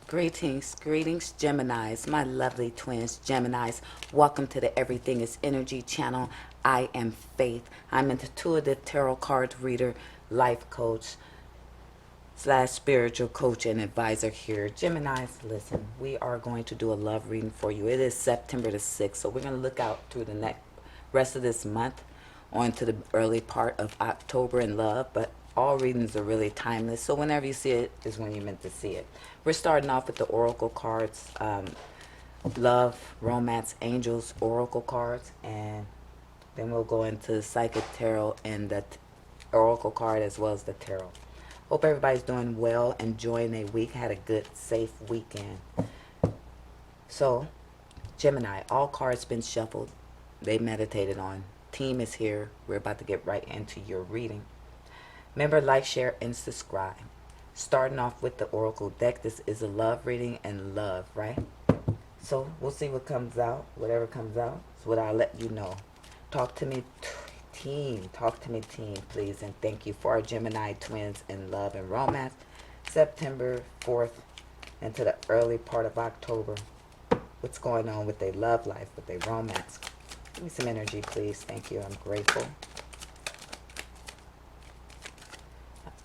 Greetings, Geminis, my lovely twins, Geminis. Welcome to the Everything is Energy channel. I am Faith. I'm an intuitive tarot card reader, life coach, / spiritual coach and advisor here. Geminis, listen, we are going to do a love reading for you. It is September the 6th, so we're going to look out through the next rest of this month on to the early part of October in love, but all readings are really timeless, so whenever you see it is when you're meant to see it. We're starting off with the oracle cards, love, romance, angels, oracle cards, and then we'll go into the psychic tarot and the oracle card as well as the tarot. Hope everybody's doing well, enjoying their week, had a good, safe weekend. So, Gemini, all cards been shuffled. They meditated on. Team is here. We're about to get right into your reading. Remember, like, share, and subscribe. Starting off with the oracle deck. This is a love reading and love, right? So, we'll see what comes out. Whatever comes out is what I'll let you know. Talk to me, team. Talk to me, team, please. And thank you for our Gemini twins in love and romance. September 4th into the early part of October. What's going on with their love life, with their romance? Give me some energy, please. Thank you. I'm grateful.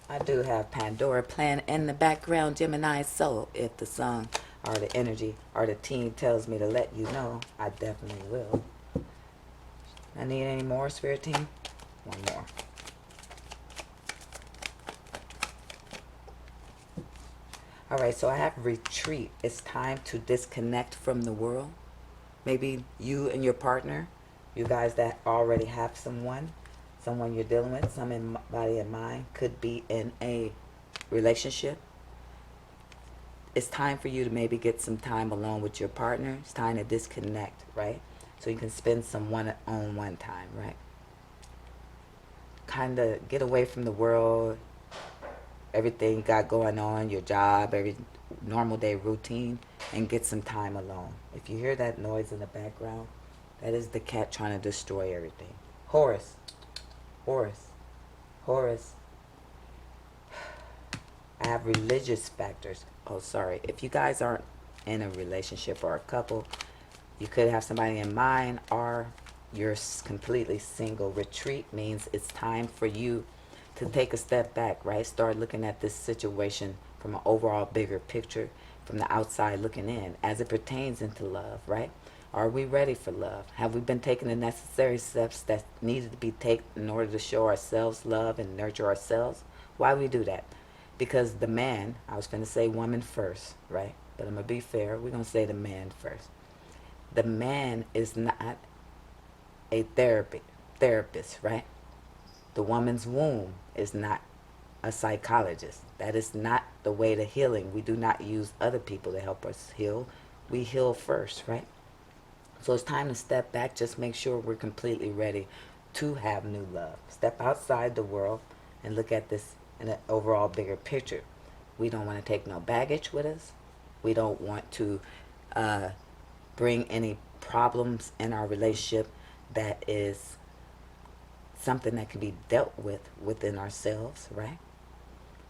I do have Pandora playing in the background, Gemini. So if the song or the energy or the team tells me to let you know, I definitely will. I need any more, Spirit Team? One more. All right, so I have retreat. It's time to disconnect from the world. Maybe you and your partner, you guys that already have someone you're dealing with, somebody in mind, could be in a relationship. It's time for you to maybe get some time alone with your partner. It's time to disconnect, right? So you can spend some one-on-one time, right? Kind of get away from the world, everything you got going on, your job, every normal day routine, and get some time alone. If you hear that noise in the background, that is the cat trying to destroy everything. Horus. I have religious factors. Oh, sorry. If you guys aren't in a relationship or a couple, you could have somebody in mind, or you're completely single. Retreat means it's time for you to take a step back, right? Start looking at this situation from an overall bigger picture, from the outside looking in, as it pertains into love, right? Are we ready for love? Have we been taking the necessary steps that needed to be taken in order to show ourselves love and nurture ourselves? Why we do that? Because the man, I was going to say woman first, right? But I'm going to be fair. We're going to say the man first. The man is not a therapist, right? The woman's womb is not a psychologist. That is not the way to healing. We do not use other people to help us heal. We heal first, right? So it's time to step back. Just make sure we're completely ready to have new love. Step outside the world and look at this in an overall bigger picture. We don't want to take no baggage with us. We don't want to bring any problems in our relationship that is something that can be dealt with within ourselves, right?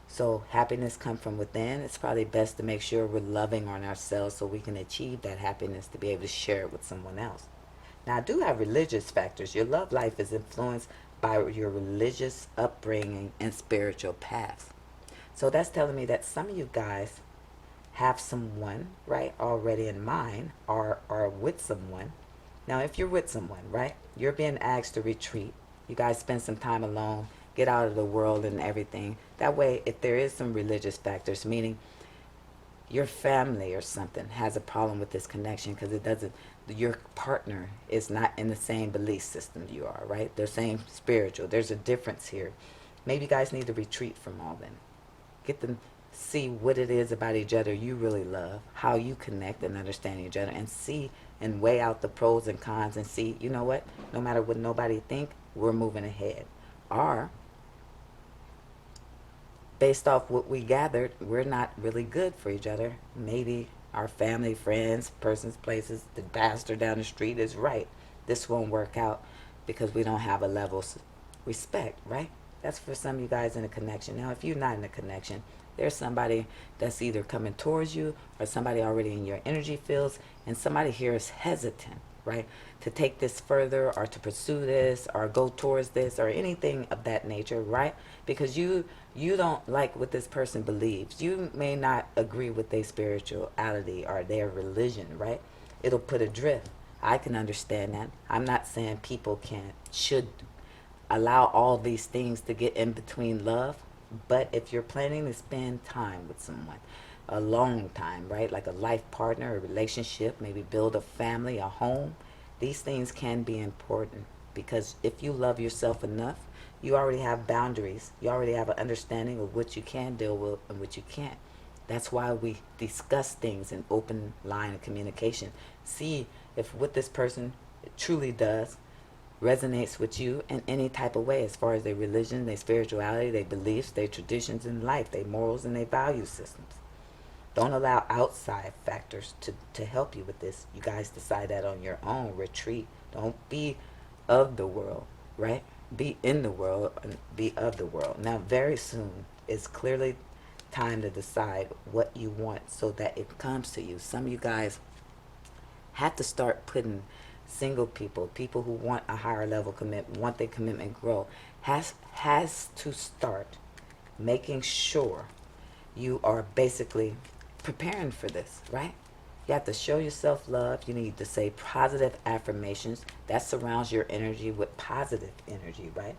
So happiness comes from within. It's probably best to make sure we're loving on ourselves so we can achieve that happiness to be able to share it with someone else. Now, I do have religious factors. Your love life is influenced by your religious upbringing and spiritual path. So that's telling me that some of you guys have someone, right, already in mind, or are with someone. Now, if you're with someone, right, you're being asked to retreat. You guys spend some time alone, get out of the world and everything. That way, if there is some religious factors, meaning your family or something has a problem with this connection because it doesn't, your partner is not in the same belief system you are, right? They're saying spiritual. There's a difference here. Maybe you guys need to retreat from all that. Get them, see what it is about each other you really love, how you connect and understand each other, and see and weigh out the pros and cons and see, you know what, no matter what nobody think, we're moving ahead. Or, based off what we gathered, we're not really good for each other. Maybe our family, friends, persons, places, the pastor down the street is right. This won't work out because we don't have a level of respect, right? That's for some of you guys in a connection. Now, if you're not in a connection, there's somebody that's either coming towards you or somebody already in your energy fields, and somebody here is hesitant, right, to take this further or to pursue this or go towards this or anything of that nature, right? Because you don't like what this person believes. You may not agree with their spirituality or their religion, right? It'll put adrift. I can understand that. I'm not saying people should allow all these things to get in between love. But if you're planning to spend time with someone, a long time, right? Like a life partner, a relationship, maybe build a family, a home, these things can be important because if you love yourself enough, you already have boundaries. You already have an understanding of what you can deal with and what you can't. That's why we discuss things in open line of communication. See if what this person truly does resonates with you in any type of way as far as their religion, their spirituality, their beliefs, their traditions in life, their morals, and their value systems. Don't allow outside factors to help you with this. You guys decide that on your own. Retreat. Don't be of the world, right? Be in the world and be of the world. Now, very soon, it's clearly time to decide what you want so that it comes to you. Some of you guys have to start putting single people who want a higher level commitment, want their commitment grow, has to start making sure you are basically preparing for this, right? You have to show yourself love. You need to say positive affirmations. That surrounds your energy with positive energy, right?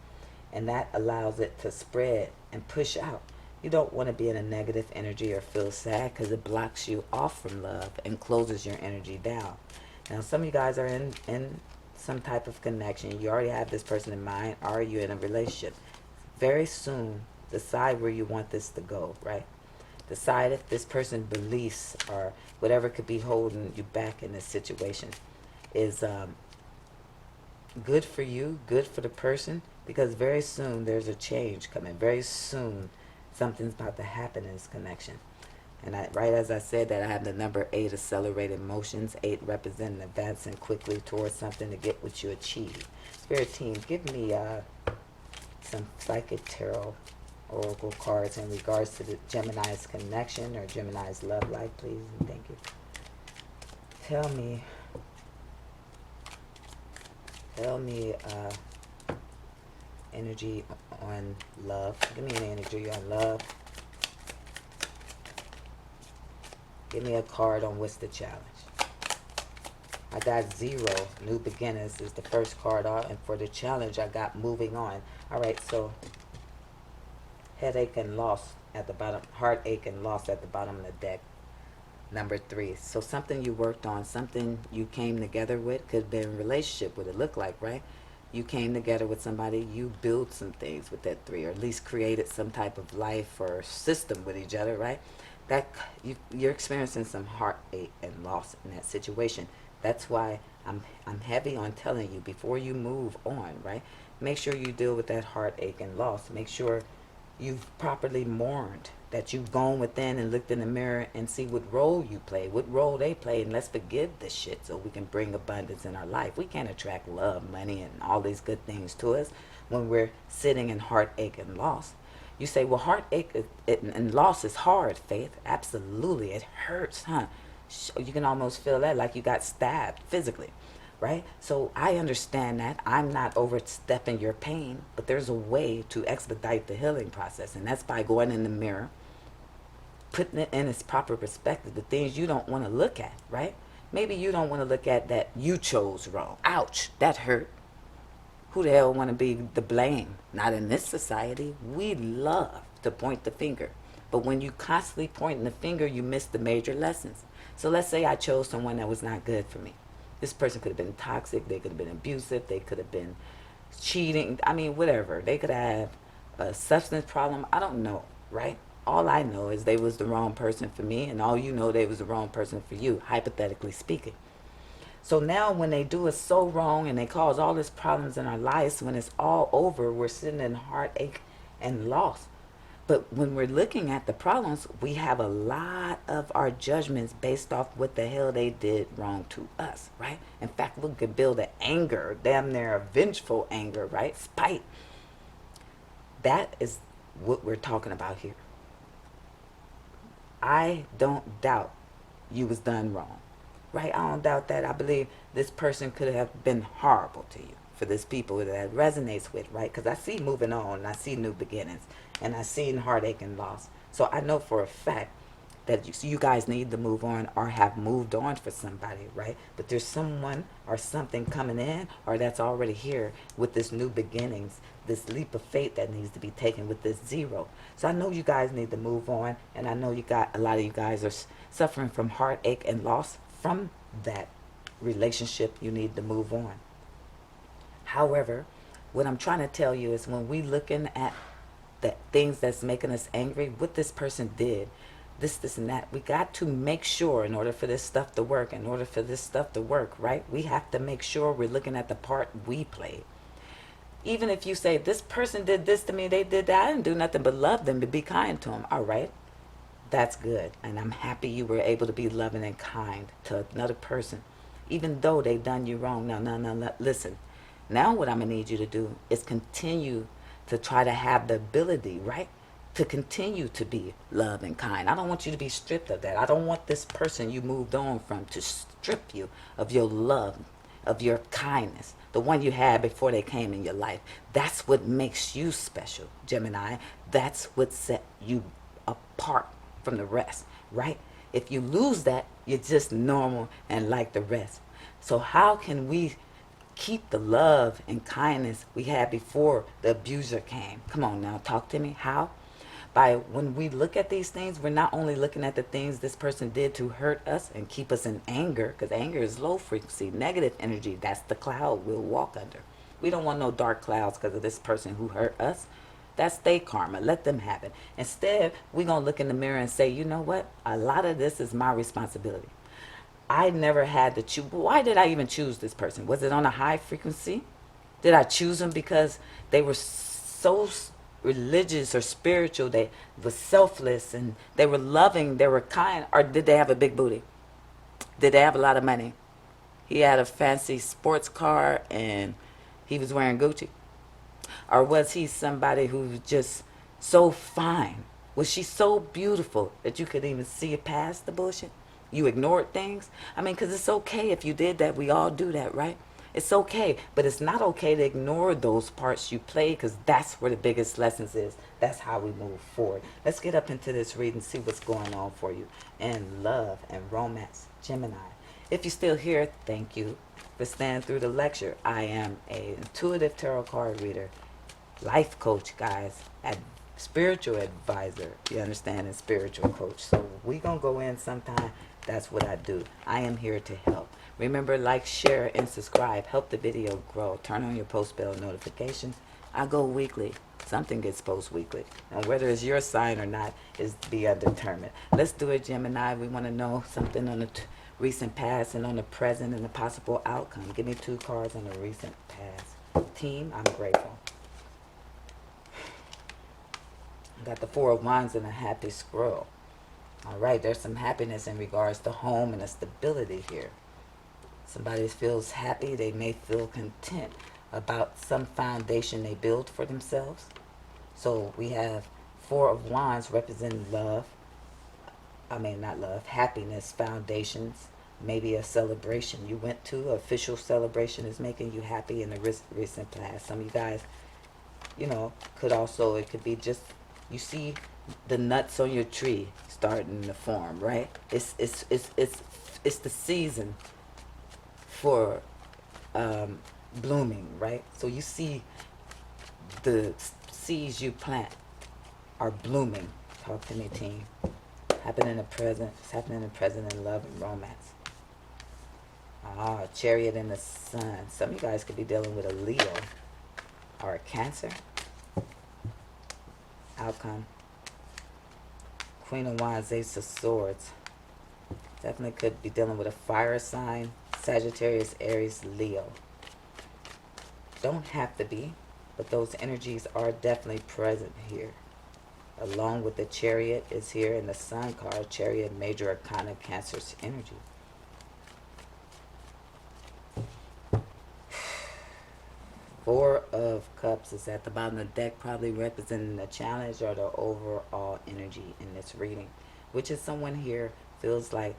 And that allows it to spread and push out. You don't want to be in a negative energy or feel sad because it blocks you off from love and closes your energy down. Now, some of you guys are in some type of connection. You already have this person in mind. Are you in a relationship? Very soon, decide where you want this to go, right? Decide if this person's beliefs or whatever could be holding you back in this situation is good for you, good for the person, because very soon there's a change coming. Very soon something's about to happen in this connection. And right as I said that, I have the number 8, accelerated motions. 8 representing advancing quickly towards something to get what you achieve. Spirit team, give me some psychic tarot oracle cards in regards to the Gemini's connection or Gemini's love life, please, and thank you. Tell me energy on love. Give me an energy on love. Give me a card on what's the challenge. I got 0, new beginnings is the first card out, and for the challenge I got moving on. Alright, so headache and loss at the bottom, heartache and loss at the bottom of the deck. Number 3. So something you worked on, something you came together with, could have been a relationship, what it looked like, right? You came together with somebody, you built some things with that 3, or at least created some type of life or system with each other, right? That you're experiencing some heartache and loss in that situation. That's why I'm heavy on telling you before you move on, right? Make sure you deal with that heartache and loss. Make sure you've properly mourned, that you've gone within and looked in the mirror and see what role you play, what role they play, and let's forgive this shit so we can bring abundance in our life. We can't attract love, money, and all these good things to us when we're sitting in heartache and loss. You say, well, heartache and loss is hard, Faith. Absolutely. It hurts, huh? You can almost feel that like you got stabbed physically, right? So I understand that. I'm not overstepping your pain, but there's a way to expedite the healing process, and that's by going in the mirror, putting it in its proper perspective, the things you don't want to look at, right? Maybe you don't want to look at that you chose wrong. Ouch, that hurt. Who the hell want to be the blame? Not in this society. We love to point the finger. But when you constantly pointing the finger, you miss the major lessons. So let's say I chose someone that was not good for me. This person could have been toxic. They could have been abusive. They could have been cheating. I mean, whatever. They could have a substance problem. I don't know, right? All I know is they was the wrong person for me, and all you know, they was the wrong person for you, hypothetically speaking. So now when they do us so wrong and they cause all these problems in our lives, when it's all over, we're sitting in heartache and loss. But when we're looking at the problems, we have a lot of our judgments based off what the hell they did wrong to us, right? In fact, we could build an anger, damn near a vengeful anger, right? Spite. That is what we're talking about here. I don't doubt you was done wrong, right? I don't doubt that. I believe this person could have been horrible to you. For this people that resonates with, right? Because I see moving on, and I see new beginnings, and I see heartache and loss. So I know for a fact that you guys need to move on or have moved on for somebody, right? But there's someone or something coming in or that's already here with this new beginnings, this leap of faith that needs to be taken with this zero. So I know you guys need to move on, and I know you got a lot of you guys are suffering from heartache and loss from that relationship. You need to move on. However, what I'm trying to tell you is when we looking at the things that's making us angry, what this person did, this, and that, we got to make sure in order for this stuff to work, right? We have to make sure we're looking at the part we played. Even if you say, this person did this to me, they did that, I didn't do nothing but love them, to be kind to them. All right, that's good. And I'm happy you were able to be loving and kind to another person, even though they done you wrong. Now, listen. Now what I'm going to need you to do is continue to try to have the ability, right, to continue to be love and kind. I don't want you to be stripped of that. I don't want this person you moved on from to strip you of your love, of your kindness, the one you had before they came in your life. That's what makes you special, Gemini. That's what set you apart from the rest, right? If you lose that, you're just normal and like the rest. So how can we keep the love and kindness we had before the abuser came? Come on now, talk to me. How? By when we look at these things, we're not only looking at the things this person did to hurt us and keep us in anger, because anger is low frequency, negative energy. That's the cloud we'll walk under. We don't want no dark clouds because of this person who hurt us. That's their karma. Let them have it. Instead, we're going to look in the mirror and say, you know what? A lot of this is my responsibility. I never had to choose. Why did I even choose this person? Was it on a high frequency? Did I choose them because they were so religious or spiritual, they were selfless and they were loving, they were kind? Or did they have a big booty? Did they have a lot of money? He had a fancy sports car and he was wearing Gucci? Or was he somebody who was just so fine? Was she so beautiful that you could even see it past the bullshit? You ignored things? I mean, because it's okay if you did that. We all do that, right? It's okay, but it's not okay to ignore those parts you play, because that's where the biggest lessons is. That's how we move forward. Let's get up into this reading, see what's going on for you in love and romance, Gemini. If you're still here, thank you for staying through the lecture. I am an intuitive tarot card reader, life coach, guys, spiritual advisor, you understand, and spiritual coach. So we gonna go in sometime. That's what I do. I am here to help. Remember, like, share, and subscribe. Help the video grow. Turn on your post bell notifications. I go weekly. Something gets post weekly. And whether it's your sign or not is to be undetermined. Let's do it, Gemini. We want to know something on the recent past and on the present and the possible outcome. Give me 2 cards on the recent past. Team, I'm grateful. I got the 4 of Wands and a happy squirrel. All right, there's some happiness in regards to home and a stability here. Somebody feels happy. They may feel content about some foundation they build for themselves. So we have 4 of Wands representing love. I mean, not love, happiness, foundations, maybe a celebration you went to. Official celebration is making you happy in the recent past. Some of you guys, you know, could also, it could be just, you see the nuts on your tree starting to form, right? It's the season for blooming, right? So you see the seeds you plant are blooming. Talk to me, team. Happen in the present. It's happening in the present in love and romance. Ah, Chariot in the sun. Some of you guys could be dealing with a Leo or a Cancer. Outcome. Queen of Wands, Ace of Swords. Definitely could be dealing with a fire sign. Sagittarius, Aries, Leo. Don't have to be, but those energies are definitely present here. Along with the Chariot is here in the Sun card. Chariot, major arcana, Cancer's energy. Four of Cups is at the bottom of the deck, probably representing the challenge or the overall energy in this reading, which is someone here feels like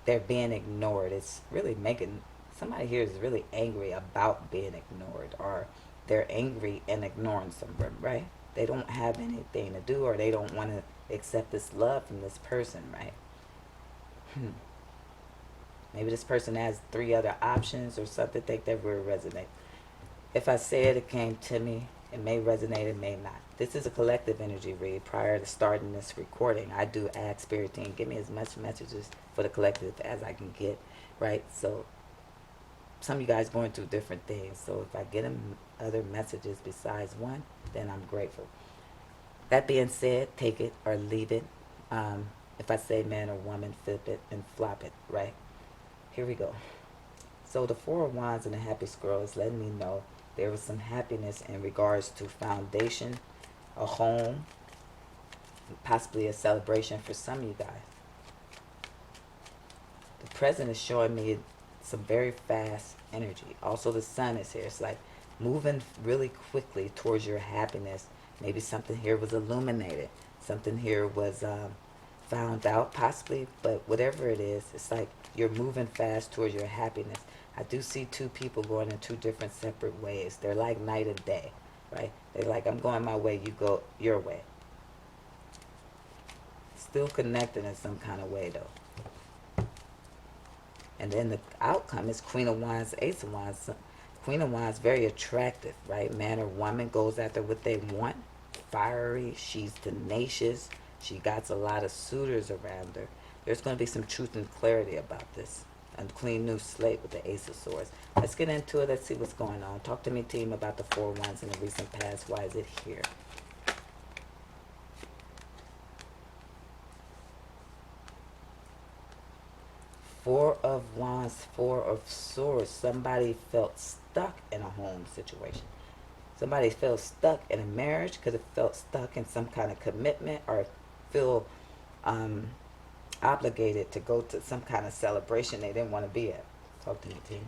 they're being ignored. It's really making somebody here is really angry about being ignored, or they're angry and ignoring someone, right? They don't have anything to do, or they don't want to accept this love from this person, right? Maybe this person has three other options or something. Think that will resonate. If I say it, it came to me. It may resonate, it may not. This is a collective energy read. Prior to starting this recording, I do ask Spirit Team, give me as much messages for the collective as I can get, right? So some of you guys going through different things. So if I get them other messages besides one, then I'm grateful. That being said, take it or leave it. If I say man or woman, flip it and flop it, right? Here we go. So the Four of Wands and the Happy Squirrel is letting me know there was some happiness in regards to foundation, a home, possibly a celebration for some of you guys. The present is showing me some very fast energy. Also the sun is here. It's like moving really quickly towards your happiness. Maybe something here was illuminated. Something here was found out possibly. But whatever it is, it's like you're moving fast towards your happiness. I do see two people going in two different separate ways. They're like night and day, right? They're like, I'm going my way, you go your way. Still connected in some kind of way, though. And then the outcome is Queen of Wands, Ace of Wands. Queen of Wands, very attractive, right? Man or woman goes after what they want. Fiery, she's tenacious. She got a lot of suitors around her. There's going to be some truth and clarity about this. A clean new slate with the Ace of Swords. Let's get into it. Let's see what's going on. Talk to me, team, about the Four of Wands in the recent past. Why is it here? Four of Wands, Four of Swords. Somebody felt stuck in a home situation. Somebody felt stuck in a marriage, could have felt stuck in some kind of commitment, or feel obligated to go to some kind of celebration they didn't want to be at. Talk to me, team.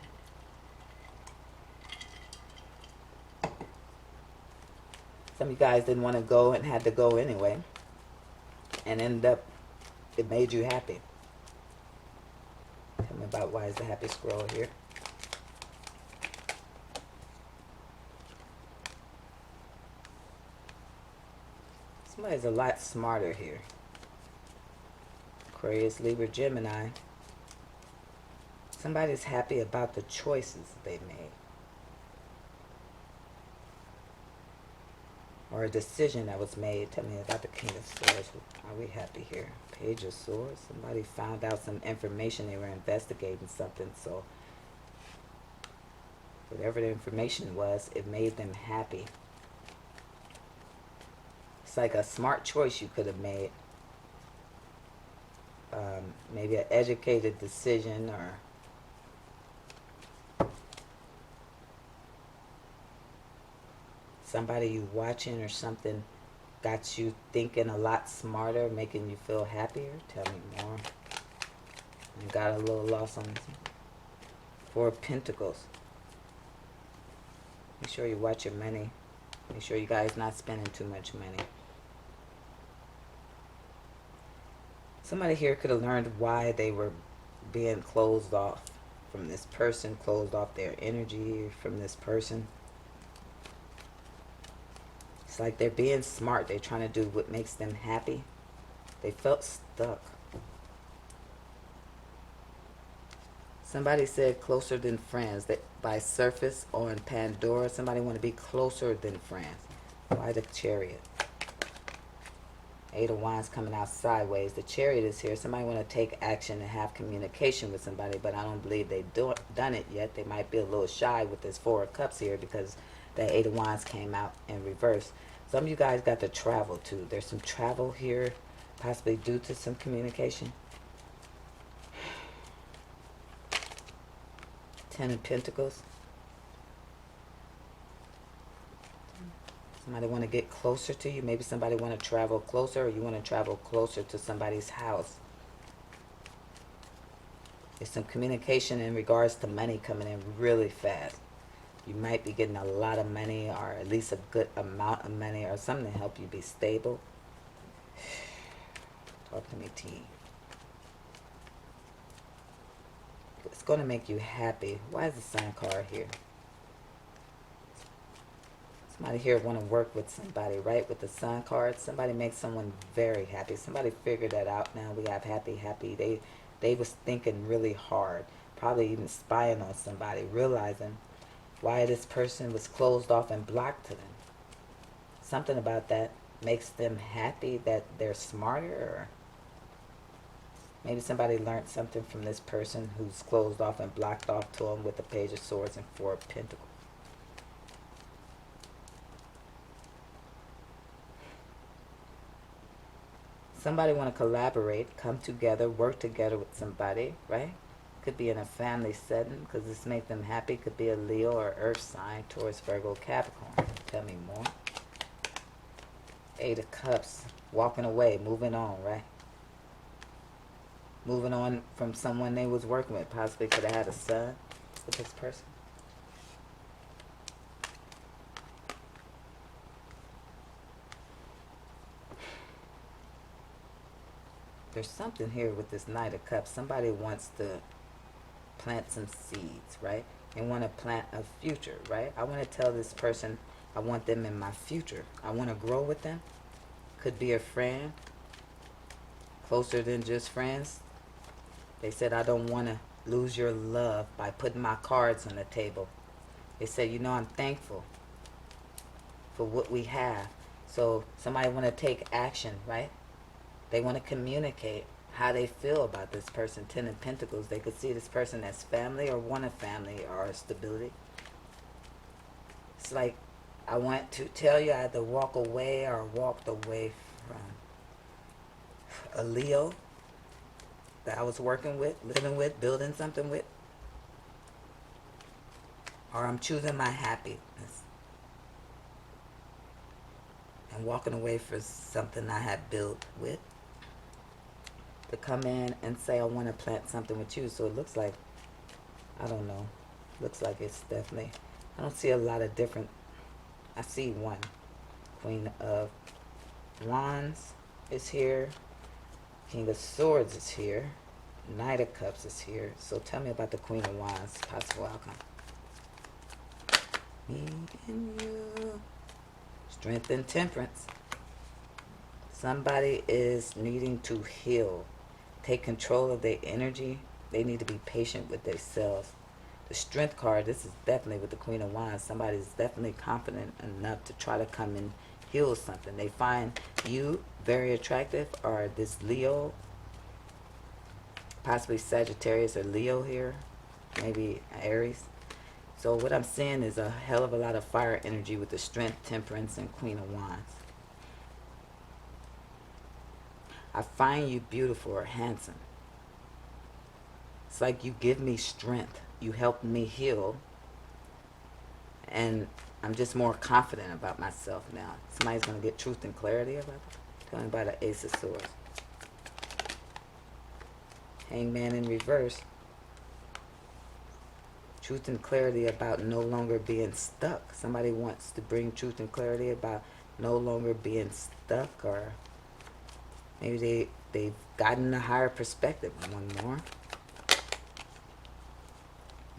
Some of you guys didn't want to go and had to go anyway, and ended up, it made you happy. Tell me about why is the Happy Squirrel here. Somebody's a lot smarter here. Aquarius, Libra, Gemini. Somebody's happy about the choices they made. Or a decision that was made. Tell me about the King of Swords. Are we happy here? Page of Swords. Somebody found out some information. They were investigating something. So whatever the information was, it made them happy. It's like a smart choice you could have made. Maybe an educated decision, or somebody you watching or something got you thinking a lot smarter, making you feel happier. Tell me more. I got a little lost on this. Four of Pentacles. Make sure you watch your money. Make sure you guys not spending too much money. Somebody here could have learned why they were being closed off from this person, closed off their energy from this person. It's like they're being smart. They're trying to do what makes them happy. They felt stuck. Somebody said closer than friends. That by surface on Pandora, somebody want to be closer than friends. Why the Chariot? Eight of Wands coming out sideways. The Chariot is here. Somebody want to take action and have communication with somebody, but I don't believe they've done it yet. They might be a little shy with this Four of Cups here because that Eight of Wands came out in reverse. Some of you guys got to travel too. There's some travel here, possibly due to some communication. Ten of Pentacles. Somebody want to get closer to you. Maybe somebody want to travel closer, or you want to travel closer to somebody's house. There's some communication in regards to money coming in really fast. You might be getting a lot of money, or at least a good amount of money, or something to help you be stable. Talk to me, team. It's going to make you happy. Why is the Sun card here? Somebody here want to work with somebody, right? With the Sun card, somebody makes someone very happy. Somebody figured that out now. We have happy, happy. They was thinking really hard, probably even spying on somebody, realizing why this person was closed off and blocked to them. Something about that makes them happy, that they're smarter, or maybe somebody learned something from this person who's closed off and blocked off to them with the Page of Swords and Four of Pentacles. Somebody want to collaborate, come together, work together with somebody, right? Could be in a family setting because this makes them happy. Could be a Leo or Earth sign, Taurus, Virgo, Capricorn. Tell me more. Eight of Cups, walking away, moving on, right? Moving on from someone they was working with. Possibly could have had a son with this person. There's something here with this Knight of Cups. Somebody wants to plant some seeds, right? They want to plant a future, right? I want to tell this person I want them in my future. I want to grow with them. Could be a friend, closer than just friends. They said, I don't want to lose your love by putting my cards on the table. They said, you know, I'm thankful for what we have. So somebody want to take action, right? They want to communicate how they feel about this person. Ten of Pentacles. They could see this person as family, or want a family, or stability. It's like, I want to tell you I either walk away or walked away from a Leo that I was working with, living with, building something with. Or I'm choosing my happiness and walking away for something I had built with. To come in and say I want to plant something with you. So it looks like, I don't know, looks like it's definitely, I don't see a lot of different, I see one. Queen of Wands is here. King of Swords is here. Knight of Cups is here. So tell me about the Queen of Wands, possible outcome. Me and you. Strength and Temperance. Somebody is needing to heal. Take control of their energy. They need to be patient with themselves. The Strength card, this is definitely with the Queen of Wands. Somebody is definitely confident enough to try to come and heal something. They find you very attractive, or this Leo, possibly Sagittarius or Leo here, maybe Aries. So what I'm seeing is a hell of a lot of fire energy with the Strength, Temperance, and Queen of Wands. I find you beautiful or handsome. It's like you give me strength. You help me heal. And I'm just more confident about myself now. Somebody's going to get truth and clarity about it. Tell me about the Ace of Swords. Hangman in reverse. Truth and clarity about no longer being stuck. Somebody wants to bring truth and clarity about no longer being stuck, or maybe they've gotten a higher perspective. One more.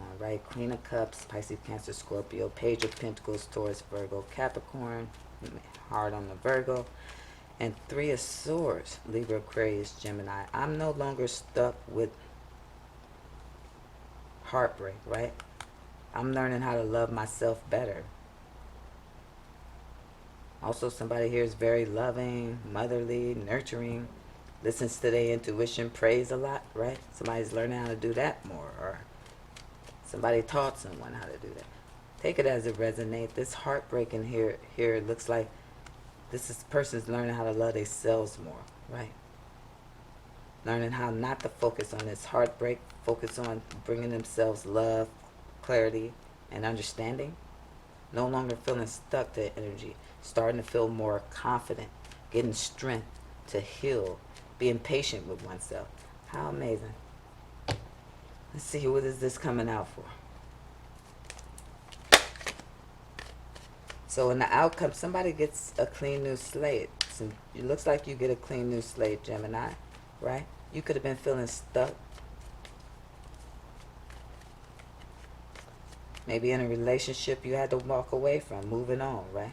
All right, Queen of Cups, Pisces, Cancer, Scorpio, Page of Pentacles, Taurus, Virgo, Capricorn, hard on the Virgo, and Three of Swords, Libra, Aquarius, Gemini. I'm no longer stuck with heartbreak, right? I'm learning how to love myself better. Also, somebody here is very loving, motherly, nurturing, listens to their intuition, prays a lot, right? Somebody's learning how to do that more, or somebody taught someone how to do that. Take it as it resonates. This heartbreak in here looks like this person's learning how to love themselves more, right? Learning how not to focus on this heartbreak, focus on bringing themselves love, clarity, and understanding. No longer feeling stuck to energy. Starting to feel more confident. Getting strength to heal. Being patient with oneself. How amazing. Let's see, what is this coming out for? So in the outcome, somebody gets a clean new slate. So it looks like you get a clean new slate, Gemini, right? You could have been feeling stuck. Maybe in a relationship you had to walk away from, moving on, right?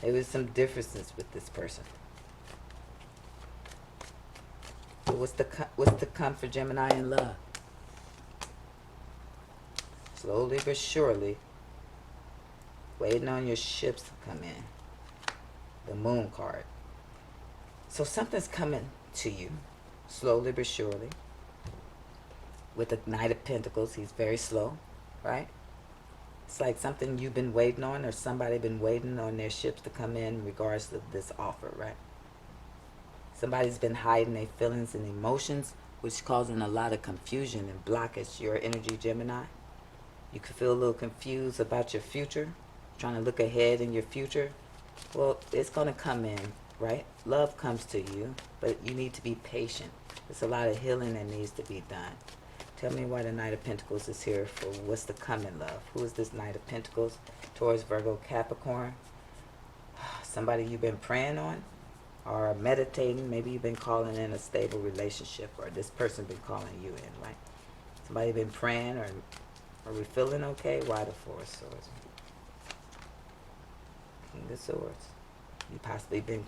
There was some differences with this person. So what's the come for Gemini in love? Slowly but surely, waiting on your ships to come in. The moon card. So something's coming to you, slowly but surely. With the Knight of Pentacles, he's very slow, right? It's like something you've been waiting on, or somebody been waiting on their ships to come in regards to this offer, right? Somebody's been hiding their feelings and emotions, which is causing a lot of confusion and blockage. Your energy, Gemini. You could feel a little confused about your future, trying to look ahead in your future. Well, it's going to come in, right? Love comes to you, but you need to be patient. There's a lot of healing that needs to be done. Tell me why the Knight of Pentacles is here for what's to come in love. Who is this Knight of Pentacles? Taurus, Virgo, Capricorn. Somebody you've been praying on or meditating. Maybe you've been calling in a stable relationship, or this person been calling you in, right? Somebody been praying, or are we feeling okay? Why the Four of Swords? King of Swords. You possibly been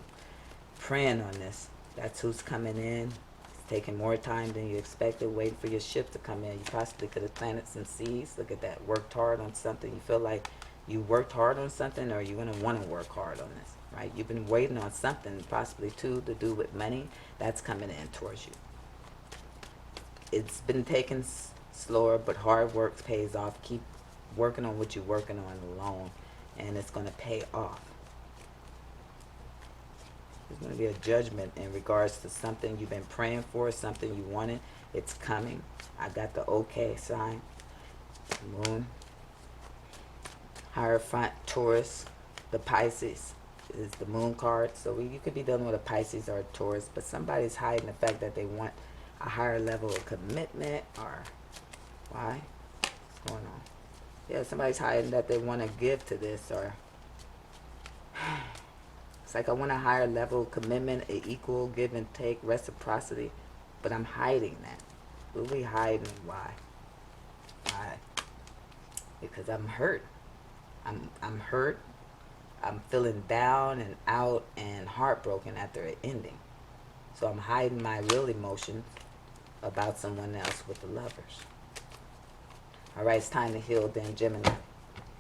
praying on this. That's who's coming in. It's taking more time than you expected, waiting for your ship to come in. You possibly could have planted some seeds. Look at that. Worked hard on something. You feel like you worked hard on something, or you're going to want to work hard on this, right? You've been waiting on something, possibly too, to do with money. That's coming in towards you. It's been taking slower, but hard work pays off. Keep working on what you're working on alone, and it's going to pay off. There's going to be a judgment in regards to something you've been praying for, something you wanted. It's coming. I got the okay sign. Moon. Hierophant, Taurus. The Pisces is the moon card. So you could be dealing with a Pisces or a Taurus, but somebody's hiding the fact that they want a higher level of commitment, or why? What's going on? Yeah, somebody's hiding that they want to give to this, or it's like I want a higher level of commitment, an equal give and take, reciprocity, but I'm hiding that. What are we hiding? Why? Why? Because I'm hurt. I'm hurt. I'm feeling down and out and heartbroken after an ending. So I'm hiding my real emotions about someone else with the Lovers. All right, it's time to heal then, Gemini.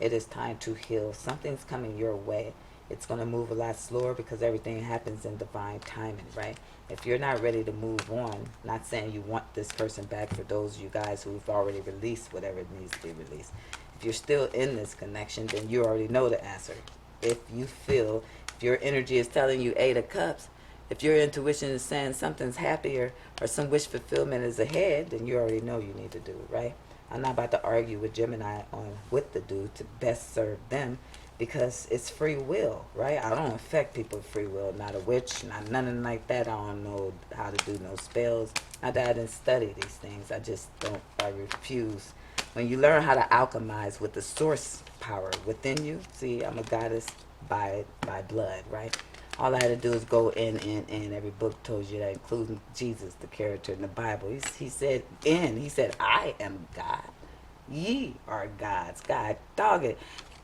It is time to heal. Something's coming your way. It's going to move a lot slower because everything happens in divine timing, right? If you're not ready to move on, not saying you want this person back, for those of you guys who've already released whatever needs to be released. If you're still in this connection, then you already know the answer. If you feel, if your energy is telling you Eight of Cups, if your intuition is saying something's happier or some wish fulfillment is ahead, then you already know you need to do it, right? I'm not about to argue with Gemini on what to do to best serve them, because it's free will, right? I don't affect people's free will. Not a witch, not nothing like that. I don't know how to do no spells. Not that I didn't study these things. I refuse. When you learn how to alchemize with the source power within you, see, I'm a goddess by blood, right? All I had to do is go in. Every book told you that, including Jesus, the character in the Bible. He said, I am God. Ye are gods. God, dog it.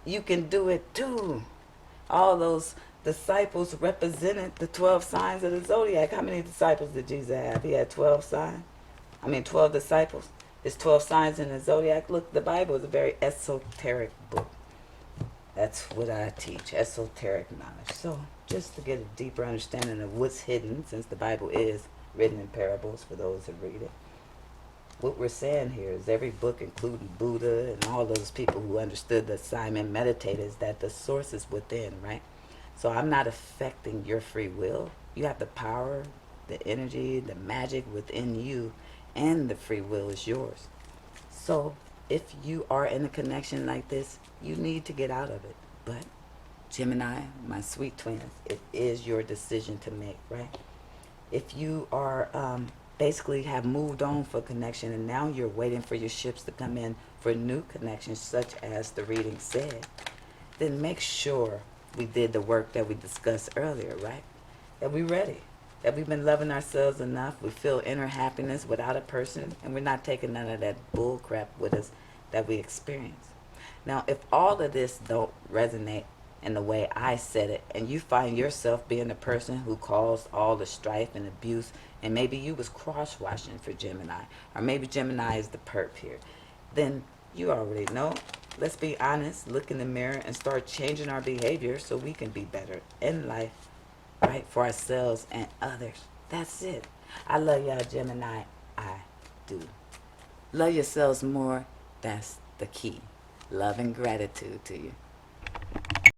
You can do it too. All those disciples represented the 12 signs of the zodiac. How many disciples did Jesus have? He had 12 signs. 12 disciples. There's 12 signs in the zodiac. Look, the Bible is a very esoteric book. That's what I teach, esoteric knowledge. So just to get a deeper understanding of what's hidden, since the Bible is written in parables for those that read it. What we're saying here is every book, including Buddha and all those people who understood the assignment, meditators, that the source is within, right? So I'm not affecting your free will. You have the power, the energy, the magic within you, and the free will is yours. So if you are in a connection like this, you need to get out of it. But Gemini, my sweet twins, it is your decision to make, right? If you are basically have moved on for connection, and now you're waiting for your ships to come in for new connections, such as the reading said, then make sure we did the work that we discussed earlier, right? That we're ready. That we've been loving ourselves enough. We feel inner happiness without a person, and we're not taking none of that bull crap with us that we experience. Now, if all of this don't resonate in the way I said it, and you find yourself being the person who caused all the strife and abuse, and maybe you was cross-watching for Gemini, or maybe Gemini is the perp here, then you already know. Let's be honest, look in the mirror, and start changing our behavior so we can be better in life, right, for ourselves and others. That's it. I love y'all, Gemini. I do. Love yourselves more. That's the key. Love and gratitude to you.